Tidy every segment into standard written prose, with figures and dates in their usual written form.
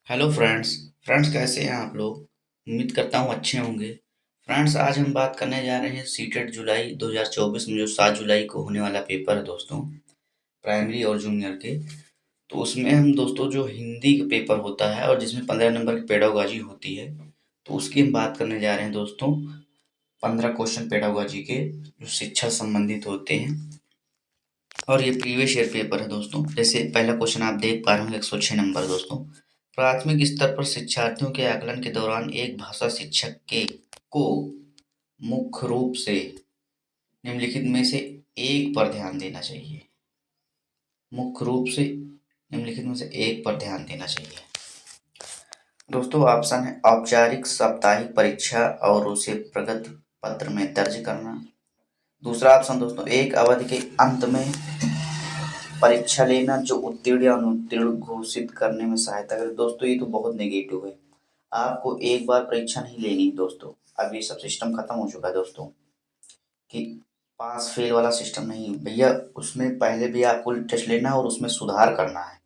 Hello friends. कैसे हैं आप लोग? उम्मीद करता हूँ अच्छे होंगे। फ्रेंड्स, आज हम बात करने जा रहे हैं सीटेट जुलाई 2024 में जो 7 जुलाई को होने वाला पेपर है दोस्तों, प्राइमरी और जूनियर के। तो उसमें हम दोस्तों जो हिंदी का पेपर होता है और जिसमें 15 नंबर की पेडागोजी होती है, तो उसकी हम बात करने जा रहे हैं दोस्तों। 15 क्वेश्चन पेडागोजी के जो शिक्षा संबंधित होते हैं, और ये प्रीवियस ईयर पेपर है दोस्तों। जैसे पहला क्वेश्चन आप देख पा रहे हो, 106 नंबर दोस्तों। प्राथमिक स्तर पर शिक्षार्थियों के आकलन के दौरान एक भाषा शिक्षक के को मुख्य रूप से निम्नलिखित में से एक पर ध्यान देना चाहिए। मुख्य रूप से निम्नलिखित में से एक पर ध्यान देना चाहिए दोस्तों। ऑप्शन है औपचारिक साप्ताहिक परीक्षा और उसे प्रगति पत्र में दर्ज करना। दूसरा ऑप्शन दोस्तों, एक अवधि के अंत में परीक्षा लेना जो उत्तीर्ण या अनुत्तीर्ण घोषित करने में सहायता करे। दोस्तों ये तो बहुत नेगेटिव है। आपको एक बार परीक्षा नहीं लेनी दोस्तों। अब ये सब सिस्टम खत्म हो चुका है दोस्तों, कि पास फेल वाला सिस्टम नहीं भैया। उसमें पहले भी आपको टेस्ट लेना है और उसमें सुधार करना है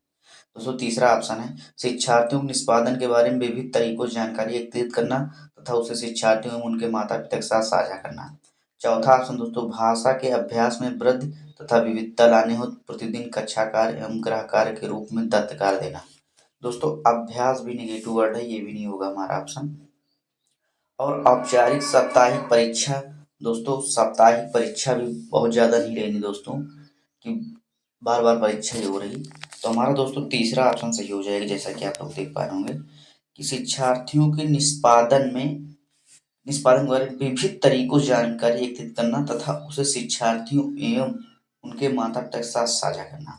दोस्तों। तीसरा ऑप्शन है शिक्षार्थियों के निष्पादन के बारे में विविध तरीकों से जानकारी एकत्रित करना तथा उसे शिक्षार्थियों एवं उनके माता पिता के साथ साझा करना। चौथा ऑप्शन दोस्तों, भाषा के अभ्यास में वृद्धि तथा विविधता लाने हो प्रतिदिन कक्षा कार्य एवं गृह कार्य के रूप में दत्त कार्य देना। दोस्तों अभ्यास भी निगेटिव वर्ड है, ये भी नहीं होगा हमारा ऑप्शन। और औपचारिक साप्ताहिक परीक्षा दोस्तों, साप्ताहिक परीक्षा भी बहुत ज़्यादा नहीं लेनी दोस्तों, कि बार बार परीक्षा ही हो रही। तो हमारा दोस्तों तीसरा ऑप्शन सही हो जाएगा, जैसा कि आप लोग देख पा रहे होंगे कि शिक्षार्थियों के निष्पादन द्वारा विभिन्न तरीकों से जानकारी एकत्रित करना तथा उसे शिक्षार्थियों एवं उनके माता पिता के साथ साझा करना।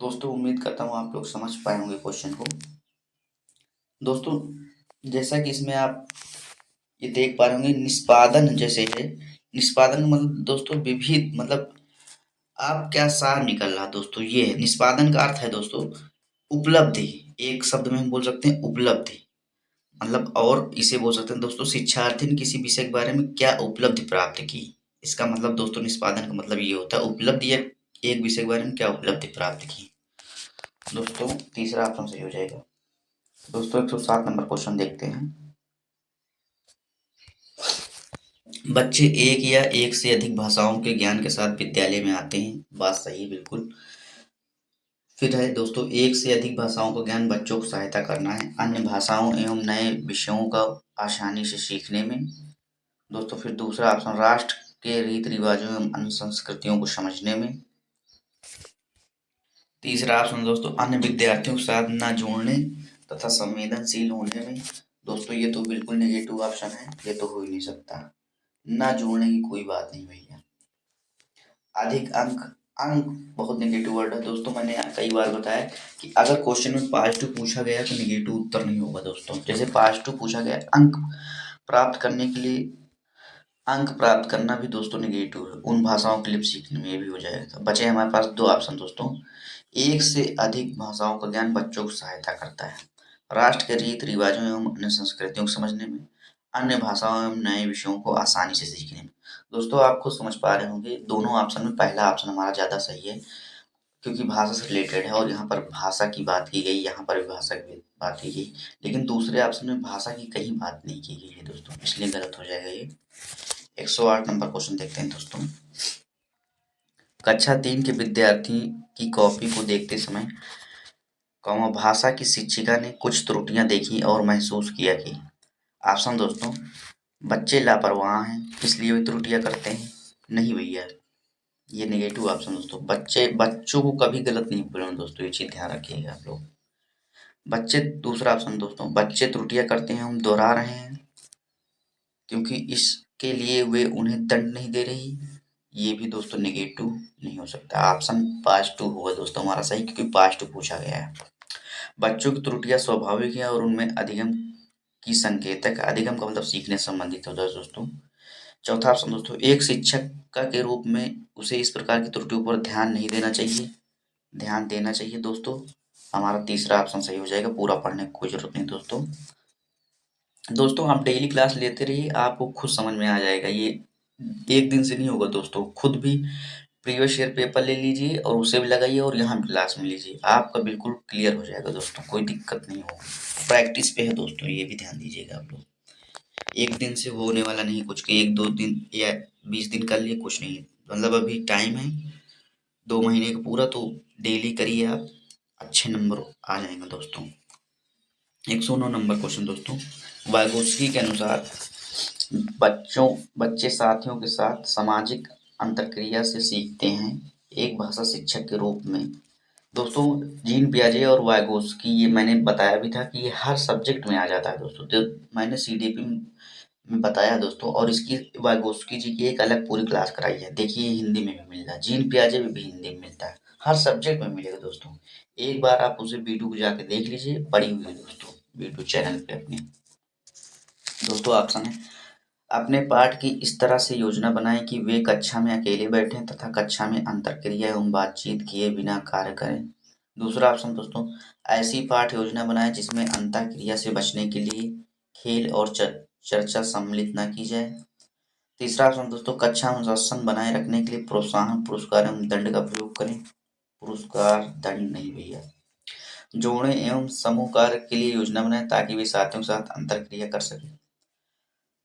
दोस्तों उम्मीद करता हूँ आप लोग समझ पाए होंगे क्वेश्चन को। दोस्तों जैसा कि इसमें आप ये देख पा रहे होंगे, निष्पादन जैसे है, निष्पादन मतलब दोस्तों विविध, मतलब आप क्या सार निकल रहा दोस्तों, ये है निष्पादन का अर्थ है दोस्तों उपलब्धि। एक शब्द में हम बोल सकते हैं उपलब्धि, मतलब, और इसे बोल सकते हैं दोस्तों शिक्षार्थी ने किसी विषय के बारे में क्या उपलब्धि प्राप्त की। इसका मतलब दोस्तों निष्पादन का मतलब ये होता है उपलब्धि, या एक विषय के बारे में क्या उपलब्धि प्राप्त की। दोस्तों तीसरा ऑप्शन सही हो जाएगा। दोस्तों 107 नंबर क्वेश्चन देखते हैं। बच्चे एक या एक से अधिक भाषाओं के ज्ञान के साथ विद्यालय में आते हैं। बात सही है बिल्कुल। फिर है दोस्तों, एक से अधिक भाषाओं का ज्ञान बच्चों को सहायता करना है अन्य भाषाओं एवं नए विषयों का आसानी से सीखने में। दोस्तों फिर दूसरा ऑप्शन, राष्ट्र के रीति रिवाजों एवं अन्य संस्कृतियों को समझने में। तीसरा ऑप्शन दोस्तों, अन्य विद्यार्थियों के साथ न जोड़ने तथा संवेदनशील होने में। दोस्तों ये तो बिल्कुल नेगेटिव ऑप्शन है, ये तो हो ही नहीं सकता। न जोड़ने की कोई बात नहीं भैया। अधिक अंक, अंक बहुत नेगेटिव वर्ड है दोस्तों। मैंने कई बार बताया कि अगर क्वेश्चन में पॉजिटिव पूछा गया तो नेगेटिव उत्तर नहीं होगा दोस्तों। जैसे पॉजिटिव पूछा गया, अंक प्राप्त करने के लिए, अंक प्राप्त करना भी दोस्तों नेगेटिव है। उन भाषाओं के लिए सीखने में ये भी हो जाएगा। तो बचे हमारे पास दो ऑप्शन दोस्तों, एक से अधिक भाषाओं का ज्ञान बच्चों को सहायता करता है राष्ट्र के रीति रिवाजों एवं अन्य संस्कृतियों को समझने में, अन्य भाषाओं एवं नए विषयों को आसानी से सीखने में। दोस्तों आप खुद समझ पा रहे होंगे दोनों ऑप्शन में पहला ऑप्शन हमारा ज़्यादा सही है, क्योंकि भाषा से रिलेटेड है और यहाँ पर भाषा की बात की गई, यहाँ पर भी भाषा की बात की गई। लेकिन दूसरे ऑप्शन में भाषा की कहीं बात नहीं की गई है दोस्तों, इसलिए गलत हो जाएगा ये। 108 नंबर क्वेश्चन देखते हैं दोस्तों। कक्षा 3 के विद्यार्थी की कॉपी को देखते समय भाषा की शिक्षिका ने कुछ त्रुटियां देखी और महसूस किया कि। ऑप्शन दोस्तों, बच्चे लापरवाह हैं इसलिए वे त्रुटियां करते हैं। नहीं भैया, ये नेगेटिव ऑप्शन दोस्तों। बच्चों को कभी गलत नहीं बोलना दोस्तों, ये चीज ध्यान रखिएगा आप लोग। बच्चे, दूसरा ऑप्शन दोस्तों, बच्चे त्रुटियां करते हैं हम दोहरा रहे हैं क्योंकि इसके लिए वे उन्हें दंड नहीं दे रही। ये भी दोस्तों नेगेटिव नहीं हो सकता। ऑप्शन पॉजिटिव होगा दोस्तों हमारा सही, क्योंकि पॉजिटिव पूछा गया है। बच्चों की त्रुटियां स्वाभाविक है और उनमें अधिगम की संकेतक, अधिगम का मतलब सीखने से संबंधित होता है दोस्तों। चौथा ऑप्शन दोस्तों, एक शिक्षक के रूप में उसे इस प्रकार की त्रुटियों पर ध्यान नहीं देना चाहिए, ध्यान देना चाहिए दोस्तों। हमारा तीसरा ऑप्शन सही हो जाएगा, पूरा पढ़ने की कोई जरूरत नहीं दोस्तों। दोस्तों आप डेली क्लास लेते रहिए, आपको खुद समझ में आ जाएगा। ये एक दिन से नहीं होगा दोस्तों, खुद भी प्रीवियस ईयर पेपर ले लीजिए और उसे भी लगाइए और यहाँ भी क्लास में लीजिए, आपका बिल्कुल क्लियर हो जाएगा दोस्तों, कोई दिक्कत नहीं होगी। प्रैक्टिस पे है दोस्तों, ये भी ध्यान दीजिएगा आप लोग। एक दिन से होने वाला नहीं कुछ, कि एक दो दिन या 20 दिन कर लिए कुछ नहीं, मतलब अभी टाइम है 2 महीने का पूरा, तो डेली करिए आप, अच्छे नंबर आ जाएंगे दोस्तों। 109 नंबर क्वेश्चन दोस्तों, वाइगोत्स्की के अनुसार बच्चे साथियों के साथ सामाजिक अंतरक्रिया से सीखते हैं, एक भाषा शिक्षक के रूप में। दोस्तों जीन पियाजे और वाइगोत्स्की, ये मैंने बताया भी था कि ये हर सब्जेक्ट में आ जाता है दोस्तों, जो मैंने सीडीपी में बताया दोस्तों। और इसकी वाइगोत्स्की जी की एक अलग पूरी क्लास कराई है, देखिए हिंदी में भी मिल रहा है, जीन पियाजे में भी हिंदी में मिलता है, हर सब्जेक्ट में मिलेगा दोस्तों। एक बार आप उसे वीडियो को जाके देख लीजिए, पड़ी हुई है दोस्तों यूट्यूब चैनल पे अपने। दोस्तों ऑप्शन है, अपने पाठ की इस तरह से योजना बनाएं कि वे कक्षा में अकेले बैठें तथा कक्षा में अंतरक्रिया एवं बातचीत किए बिना कार्य करें। दूसरा ऑप्शन दोस्तों, ऐसी पाठ योजना बनाएं जिसमें अंतरक्रिया से बचने के लिए खेल और चर्चा सम्मिलित न की जाए। तीसरा ऑप्शन दोस्तों, कक्षा में अनुशासन बनाए रखने के लिए प्रोत्साहन, पुरस्कार एवं दंड का प्रयोग करें। पुरस्कार दंड नहीं भैया। जोड़ें एवं समूह कार्य के लिए योजना बनाएं ताकि वे साथियों के साथ अंतरक्रिया कर सकें।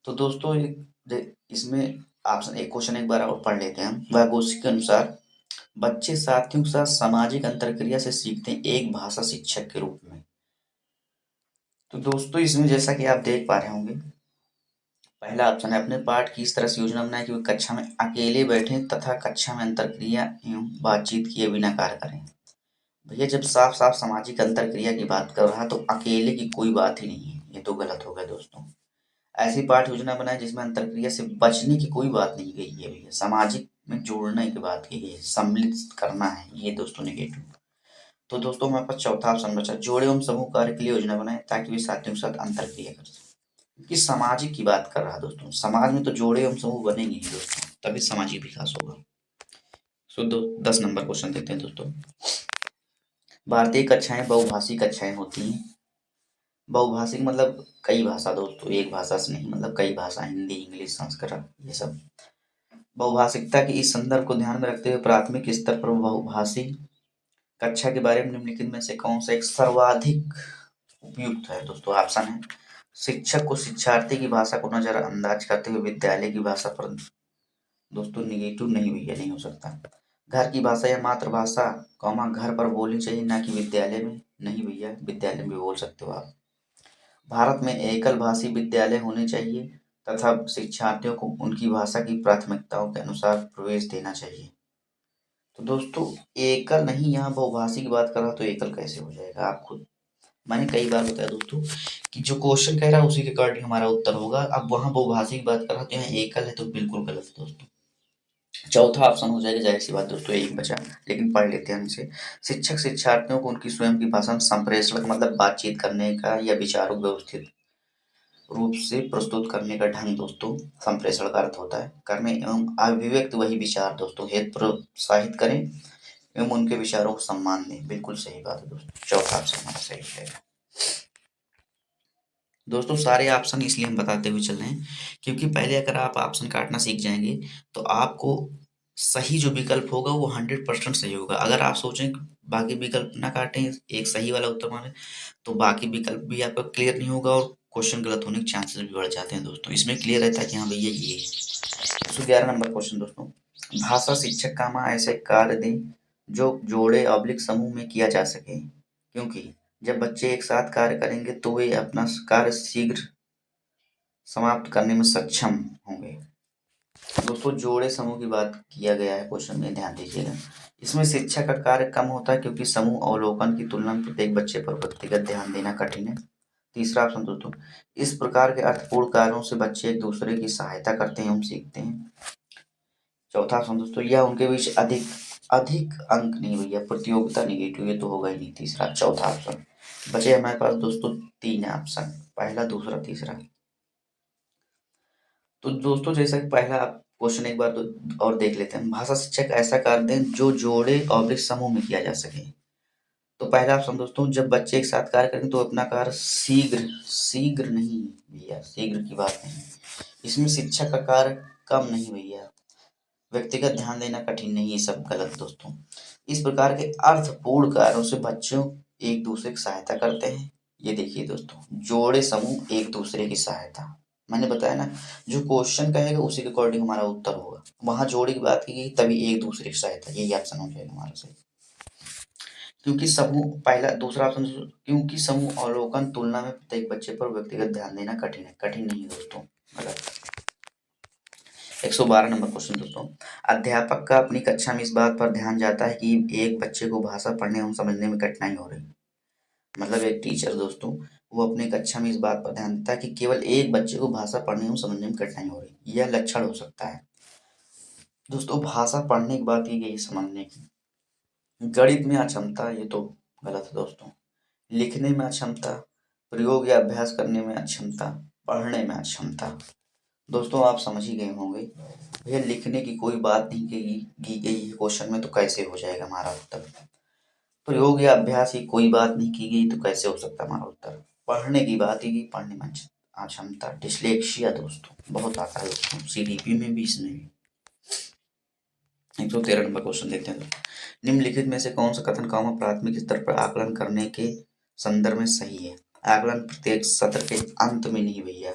तो दोस्तों इसमें ऑप्शन एक क्वेश्चन एक बार और पढ़ लेते हैं हम। वाइगोत्स्की के अनुसार बच्चे साथियों के साथ सामाजिक अंतरक्रिया से सीखते हैं, एक भाषा शिक्षक के रूप में। तो दोस्तों इसमें जैसा कि आप देख पा रहे होंगे, पहला ऑप्शन है, अपने पाठ की इस तरह से योजना बनाएं कि वे कक्षा में अकेले बैठें तथा कक्षा में अंतरक्रिया एवं बातचीत किए बिना कार्य करें। भैया जब साफ साफ सामाजिक अंतरक्रिया की बात कर रहा है तो अकेले की कोई बात ही नहीं है, ये तो गलत हो गया दोस्तों। ऐसी पाठ योजना बनाए जिसमें अंतरक्रिया से बचने की कोई बात नहीं गई है भैया, सामाजिक में जोड़ने की बात की गई है, सम्मिलित करना है, ये दोस्तों नेगेटिव। तो दोस्तों हमारे पास चौथा ऑप्शन बचा, जोड़े एवं समूह कार्य के लिए योजना बनाए ताकि वे साथियों के साथ अंतरक्रिया कर सकें। कि सामाजिक की बात कर रहा है दोस्तों, समाज में तो जोड़े एवं समूह बनेंगे ही दोस्तों, तभी सामाजिक विकास होगा। सो 10 नंबर क्वेश्चन देखते हैं दोस्तों। भारतीय कक्षाएं बहुभाषी कक्षाएं होती हैं। बहुभाषिक मतलब कई भाषा दोस्तों, एक भाषा से नहीं, मतलब कई भाषा, हिंदी, इंग्लिश, संस्कृत, ये सब। बहुभाषिकता के इस संदर्भ को ध्यान में रखते हुए प्राथमिक स्तर पर बहुभाषी कक्षा के बारे में निम्नलिखित में से कौन सा एक सर्वाधिक उपयुक्त है। दोस्तों ऑप्शन है, शिक्षक को शिक्षार्थी की भाषा को नजरअंदाज करते हुए विद्यालय की भाषा पर। दोस्तों निगेटिव नहीं भैया, नहीं हो सकता। घर की भाषा या मातृभाषा कौमा घर पर बोलनी चाहिए, ना कि विद्यालय में। नहीं भैया, विद्यालय में भी बोल सकते हो आप। भारत में एकल भाषी विद्यालय होने चाहिए तथा शिक्षार्थियों को उनकी भाषा की प्राथमिकताओं के अनुसार प्रवेश देना चाहिए। तो दोस्तों एकल नहीं, यहाँ बहुभाषी की बात कर रहा तो एकल कैसे हो जाएगा, आप खुद, मैंने कई बार बताया दोस्तों कि जो क्वेश्चन कह रहा है उसी के अकॉर्डिंग हमारा उत्तर होगा। अब वहाँ बहुभाषी की बात कर रहा तो यहाँ एकल है, तो बिल्कुल गलत है दोस्तों। चौथा ऑप्शन हो जाएगा, जाहिर सी बात दोस्तों, एक बचा, लेकिन पढ़ लेते हैं हमसे। शिक्षक शिक्षार्थियों को उनकी स्वयं की भाषा में संप्रेषण का मतलब बातचीत करने का या विचारों को व्यवस्थित रूप से प्रस्तुत करने का ढंग दोस्तों संप्रेषण का अर्थ होता है। करने एवं अभिव्यक्त वही विचार दोस्तों हेतु प्रोत्साहित करें एवं उनके विचारों को सम्मान दें। बिल्कुल सही बात है दोस्तों, चौथा ऑप्शन हमारा सही है। दोस्तों सारे ऑप्शन इसलिए हम बताते हुए चल रहे हैं क्योंकि पहले अगर आप ऑप्शन काटना सीख जाएंगे तो आपको सही जो विकल्प होगा वो 100% सही होगा। अगर आप सोचें कि बाकी विकल्प ना काटें, एक सही वाला उत्तर माने, तो बाकी विकल्प भी आपका क्लियर नहीं होगा और क्वेश्चन गलत होने के चांसेस भी बढ़ जाते हैं दोस्तों। इसमें क्लियर रहता है कि हाँ भैया ये है। 111 नंबर क्वेश्चन दोस्तों, भाषा शिक्षक कामा ऐसे कार्य दें जो जोड़े ऑब्लिक समूह में किया जा सके, क्योंकि जब बच्चे एक साथ कार्य करेंगे तो वे अपना कार्य शीघ्र समाप्त करने में सक्षम होंगे। दोस्तों जोड़े समूह की बात किया गया है क्वेश्चन में, ध्यान दीजिएगा। इसमें शिक्षा का कार्य कम होता है क्योंकि समूह अवलोकन की तुलना में प्रत्येक बच्चे पर व्यक्तिगत ध्यान देना कठिन है। तीसरा ऑप्शन दोस्तों, इस प्रकार के अर्थपूर्ण कार्यों से बच्चे एक दूसरे की सहायता करते हैं एवं सीखते हैं। चौथा ऑप्शन दोस्तों, यह उनके बीच अधिक अधिक अंक नहीं भैया, प्रतियोगिता निगेटिव, ये तो होगा ही नहीं। तीसरा चौथा ऑप्शन बचे हमारे पास दोस्तों 3 ऑप्शन, पहला, दूसरा, तीसरा। तो दोस्तों जैसा कि पहला क्वेश्चन एक बार तो और देख लेते हैं, भाषा शिक्षक ऐसा कार्य दें जो जोड़े ऑब्लिक समूह में किया जा सके। तो पहला ऑप्शन दोस्तों, जब बच्चे एक साथ कार्य करें तो अपना कार्य शीघ्र, शीघ्र नहीं भैया, शीघ्र की बात नहीं, इसमें शिक्षक का कार्य कम नहीं भैया, व्यक्तिगत ध्यान देना कठिन नहीं, ये सब गलत दोस्तों। इस प्रकार के अर्थपूर्ण कार्यों से बच्चों एक दूसरे की सहायता करते हैं। ये देखिए दोस्तों, जोड़े समूह एक दूसरे की सहायता, मैंने बताया ना, जो क्वेश्चन कहेगा उसी के अकॉर्डिंग हमारा उत्तर होगा। वहां जोड़े की बात की गई, तभी एक दूसरे की सहायता, यही ऑप्शन हो जाएगा हमारा सही। क्योंकि समूह, पहला दूसरा ऑप्शन, क्योंकि समूह अवलोकन तुलना में प्रत्येक बच्चे पर व्यक्तिगत ध्यान देना कठिन है, कठिन नहीं है दोस्तों, गलत। 112 नंबर क्वेश्चन दोस्तों, अध्यापक का अपनी कक्षा में इस बात पर ध्यान जाता है कि एक बच्चे को भाषा पढ़ने एवं समझने में कठिनाई हो रही है। मतलब एक टीचर दोस्तों, वो अपनी कक्षा में इस बात पर ध्यान देता है कि केवल एक बच्चे को भाषा पढ़ने एवं समझने में कठिनाई हो रही है। यह लक्षण हो सकता है दोस्तों, भाषा पढ़ने की बात की गई, समझने की। गणित में अक्षमता, ये तो गलत है दोस्तों। लिखने में अक्षमता, प्रयोग या अभ्यास करने में अक्षमता, पढ़ने में अक्षमता। दोस्तों आप समझ ही गए होंगे, भैया लिखने की कोई बात नहीं की गई है क्वेश्चन में, तो कैसे हो जाएगा हमारा उत्तर। प्रयोग या अभ्यास की कोई बात नहीं की गई, तो कैसे हो सकता हमारा उत्तर। पढ़ने की बात की गई, पढ़ने में अक्षमता, डिस्लेक्सिया दोस्तों, बहुत आता है दोस्तों, सीडीपी में भी, इसमें भी। 113 नंबर क्वेश्चन देखते हैं। निम्नलिखित में से कौन सा कथन प्राथमिक स्तर पर आकलन करने के संदर्भ में सही है। आकलन प्रत्येक सत्र के अंत में नहीं भैया,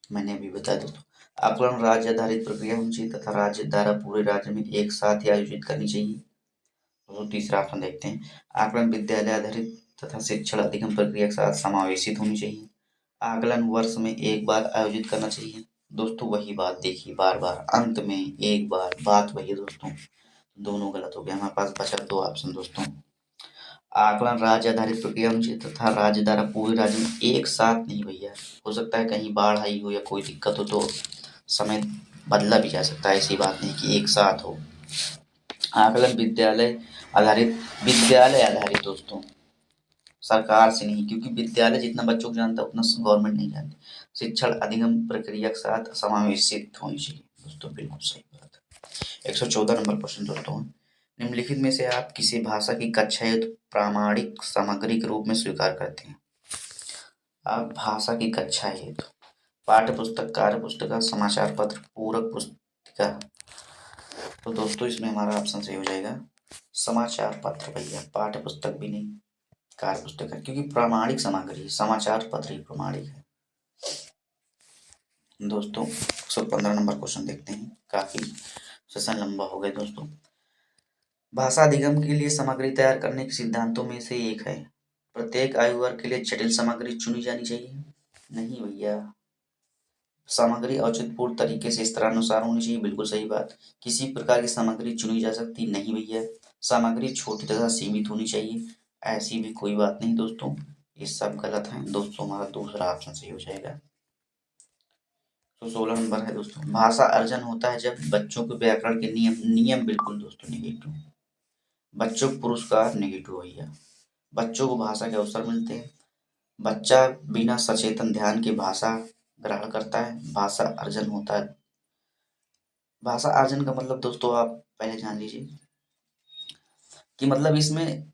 मैंने अभी बताया दोस्तों। आकलन राज्य आधारित प्रक्रिया होनी चाहिए तथा राज्य द्वारा पूरे राज्य में एक साथ ही आयोजित करनी चाहिए। तो तीसरा ऑप्शन देखते हैं, आकलन विद्यालय आधारित तथा शिक्षण अधिगम प्रक्रिया के साथ समावेशित होनी चाहिए। आकलन वर्ष में एक बार आयोजित करना चाहिए। दोस्तों वही बात देखिए, बार बार अंत में एक बार, बात वही है दोस्तों, दोनों गलत हो गया। हमारे पास बचा दो ऑप्शन दोस्तों, आकलन राज्य आधारित प्रक्रिया होनी चाहिए तथा राज्य द्वारा पूरे राज्य में एक साथ नहीं भैया, हो सकता है कहीं बाढ़ आई हो या कोई दिक्कत हो तो समय बदला भी जा सकता है, ऐसी बात नहीं कि एक साथ हो। आकलन विद्यालय आधारित दोस्तों, सरकार से नहीं, क्योंकि विद्यालय जितना बच्चों को जानता है उतना गवर्नमेंट नहीं जानती। शिक्षण अधिगम प्रक्रिया के साथ समावेशित होनी चाहिए दोस्तों, बिल्कुल सही बात है। 114 नंबर क्वेश्चन दोस्तों, निम्नलिखित में से आप किसी भाषा की कक्षा हेतु प्रामाणिक सामग्री के रूप में स्वीकार करते हैं। आप भाषा की कक्षा हेतु पाठ्य पुस्तक, कार्य पुस्तिका, समाचार पत्र, पूरक पुस्तिका। तो दोस्तों इसमें हमारा ऑप्शन सही हो जाएगा समाचार पत्र भैया, पाठ्य पुस्तक भी नहीं, कार्य पुस्तिका, क्योंकि प्रामाणिक सामग्री समाचार पत्र ही प्रमाणिक है दोस्तों। 115 नंबर क्वेश्चन देखते हैं, काफी सेशन लंबा हो गया दोस्तों। भाषा अधिगम के लिए सामग्री तैयार करने के सिद्धांतों में से एक है, प्रत्येक आयु वर्ग के लिए जटिल सामग्री चुनी जानी चाहिए। नहीं भैया, सामग्री औचित्यपूर्ण तरीके से स्तरानुसार होनी चाहिए, बिल्कुल सही बात। किसी प्रकार की सामग्री चुनी जा सकती नहीं भैया, सामग्री छोटी तथा सीमित होनी चाहिए, ऐसी भी कोई बात नहीं दोस्तों, ये सब गलत है दोस्तों, हमारा दूसरा ऑप्शन सही हो जाएगा। तो 16 नंबर है दोस्तों, भाषा अर्जन होता है जब बच्चों के व्याकरण के नियम बिल्कुल दोस्तों नेगेटिव, बच्चों को पुरस्कार नेगेटिव भैया, बच्चों को भाषा के अवसर मिलते हैं, बच्चा बिना सचेतन ध्यान के भाषा ग्रहण करता है, भाषा अर्जन होता है। भाषा अर्जन का मतलब दोस्तों आप पहले जान लीजिए कि मतलब इसमें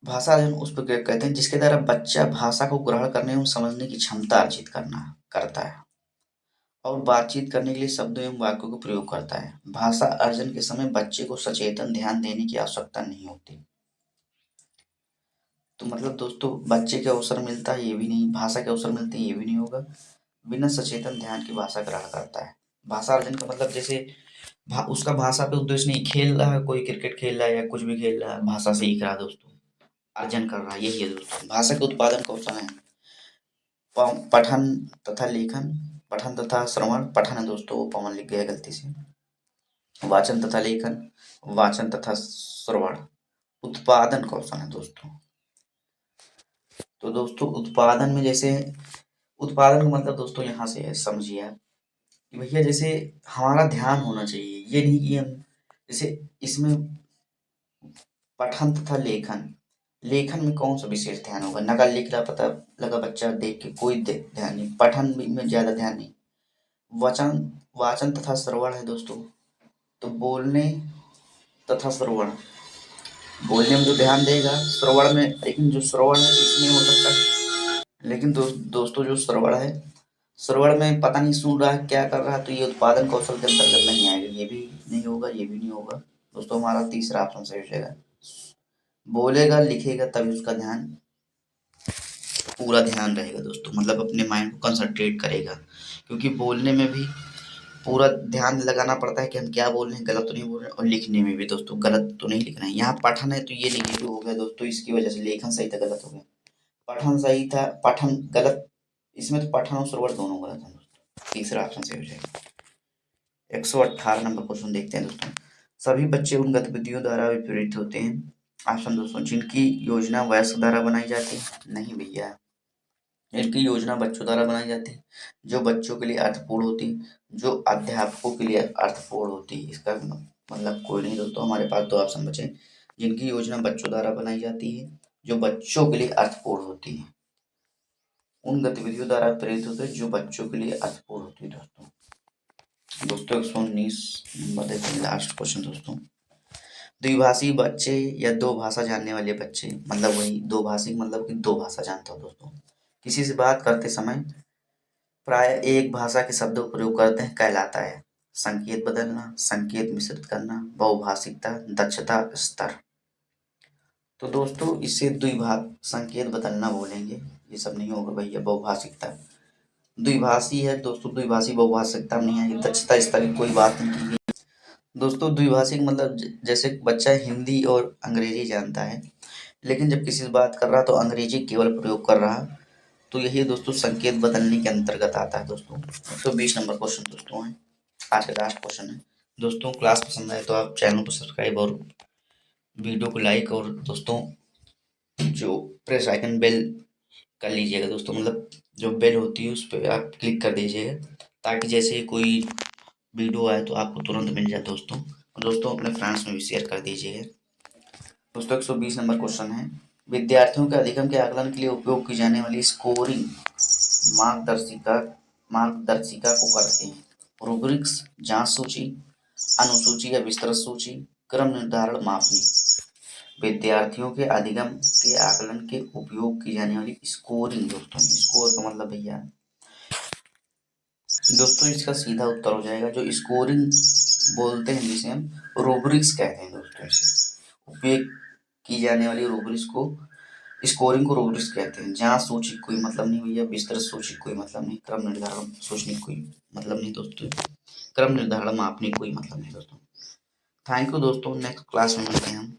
भाषा अर्जन उस पर कहते हैं जिसके द्वारा बच्चा भाषा को ग्रहण करने एवं समझने की क्षमता अर्जित करता है और बातचीत करने के लिए शब्दों एवं वाक्यों का प्रयोग करता है। भाषा अर्जन के समय बच्चे को सचेतन ध्यान देने की आवश्यकता नहीं होती। तो मतलब दोस्तों बच्चे के अवसर मिलता है ये भी नहीं, भाषा के अवसर मिलते हैं ये भी नहीं होगा, बिना सचेतन ध्यान की भाषा ग्रहण करता है। भाषा अर्जन का मतलब जैसे उसका भाषा पे उद्देश्य नहीं, खेल रहा है कोई, क्रिकेट खेल रहा है या कुछ भी खेल रहा है, भाषा सीख रहा है दोस्तों, अर्जन कर रहा है, यही है दोस्तों। भाषा के उत्पादन कौशल है पठन तथा लेखन, पठन तथा श्रवण, पठन है दोस्तों, वो पवन लिख गया गलती से, वाचन तथा लेखन, वाचन तथा श्रवण, उत्पादन कौशल है दोस्तों। तो दोस्तों उत्पादन में जैसे, उत्पादन का मतलब दोस्तों यहाँ से है, समझिए आप कि भैया जैसे हमारा ध्यान होना चाहिए, ये नहीं कि हम जैसे इसमें पठन तथा लेखन, लेखन में कौन सा विशेष ध्यान होगा, नकल लिख रहा पता लगा बच्चा देख के, कोई ध्यान नहीं, पठन में ज्यादा ध्यान नहीं। वचन, वाचन तथा श्रवण है दोस्तों, तो बोलने तथा श्रवण, बोलने में तो ध्यान देगा, श्रवण में, लेकिन जो श्रवण है इसमें हो सकता है, लेकिन दोस्तों जो श्रवण है, श्रवण में पता नहीं सुन रहा है क्या कर रहा है, तो ये उत्पादन कौशल के अंतर्गत नहीं आएगा, ये भी नहीं होगा, ये भी नहीं होगा दोस्तों। हमारा तीसरा ऑप्शन सही हो जाएगा। बोलेगा लिखेगा तभी उसका ध्यान, पूरा ध्यान रहेगा दोस्तों, मतलब अपने माइंड को कंसंट्रेट करेगा, क्योंकि बोलने में भी पूरा ध्यान लगाना पड़ता है कि हम क्या बोल रहे हैं, गलत तो नहीं बोल रहे हैं, और लिखने में भी दोस्तों गलत तो नहीं लिखना है। यहाँ पठन है तो ये नेगेटिव हो गया दोस्तों, इसकी वजह से लेखन सही था गलत हो गया। पठन सही था, पठन गलत, इसमें तो पठन और श्रवण दोनों गलत है दोस्तों। तीसरा ऑप्शन सही हो जाएगा। 118 नंबर क्वेश्चन देखते हैं दोस्तों। सभी बच्चे उन गतिविधियों द्वारा विपरीत होते हैं, ऑप्शन दोस्तों, जिनकी योजना वयस्क द्वारा बनाई जाती है। नहीं भैया, इनकी योजना बच्चों द्वारा बनाई जाती है, जो बच्चों के लिए अर्थपूर्ण होती, जो अध्यापकों के लिए अर्थपूर्ण होती। इसका मतलब कोई नहीं दोस्तों, हमारे पास दो ऑप्शन बचे। जिनकी योजना बच्चों द्वारा बनाई जाती है, जो बच्चों के लिए अर्थपूर्ण होती है। उन गतिविधियों द्वारा प्रेरित होते हैं जो बच्चों के लिए अर्थपूर्ण होती है दोस्तों। दोस्तों 119 नंबर देखते हैं, लास्ट क्वेश्चन दोस्तों। द्विभाषी बच्चे या दो भाषा जानने वाले बच्चे, मतलब वही दो भाषी, मतलब कि दो भाषा जानता हो दोस्तों, किसी से बात करते समय प्राय एक भाषा के शब्दों का प्रयोग करते हैं, कहलाता है संकेत बदलना, संकेत मिश्रित करना, बहुभाषिकता, दक्षता स्तर। तो दोस्तों इसे द्विभाष संकेत बदलना बोलेंगे, ये सब नहीं होगा भैया। बहुभाषिकता, द्विभाषी है दोस्तों, द्विभाषी बहुभाषिकता नहीं है, दक्षता स्तर की कोई बात नहीं की गई दोस्तों। द्विभाषिक मतलब जैसे बच्चा हिंदी और अंग्रेजी जानता है, लेकिन जब किसी से बात कर रहा तो अंग्रेजी केवल प्रयोग कर रहा, तो यही दोस्तों संकेत बदलने के अंतर्गत आता है दोस्तों। 120 नंबर क्वेश्चन दोस्तों है, आज का लास्ट क्वेश्चन है दोस्तों। क्लास पसंद आए तो आप चैनल को सब्सक्राइब और वीडियो को लाइक, और दोस्तों जो प्रेस आइकन बेल कर लीजिएगा दोस्तों, मतलब जो बेल होती है उस पर आप क्लिक कर दीजिएगा, ताकि जैसे ही कोई वीडियो आए तो आपको तुरंत मिल जाए दोस्तों। और दोस्तों अपने फ्रेंड्स में भी शेयर कर दीजिएगा दोस्तों। 120 नंबर क्वेश्चन है, विद्यार्थियों के अधिगम के आकलन के लिए उपयोग की जाने वाली स्कोरिंग मार्गदर्शिका मार्गदर्शिका को करते हैं। रूब्रिक्स, जांच सूची, अनुसूची या विस्तृत सूची, क्रम निर्धारण मापनी। विद्यार्थियों के अधिगम के आकलन के उपयोग की जाने वाली स्कोरिंग दोस्तों, स्कोर का मतलब भैया दोस्तों इसका सीधा उत्तर हो जाएगा जो स्कोरिंग बोलते हैं, जिसे हम रूब्रिक्स कहते हैं दोस्तों। इसे उपयोग की जाने वाली रूब्रिक्स को, स्कोरिंग को रूब्रिक्स कहते हैं। जांच सूची कोई मतलब नहीं भैया, विस्तृत सूची कोई मतलब नहीं, क्रम निर्धारण सूचनी कोई मतलब नहीं दोस्तों, क्रम निर्धारण मापनी कोई मतलब नहीं दोस्तों। थैंक यू दोस्तों, नेक्स्ट क्लास में मिलते हैं हम।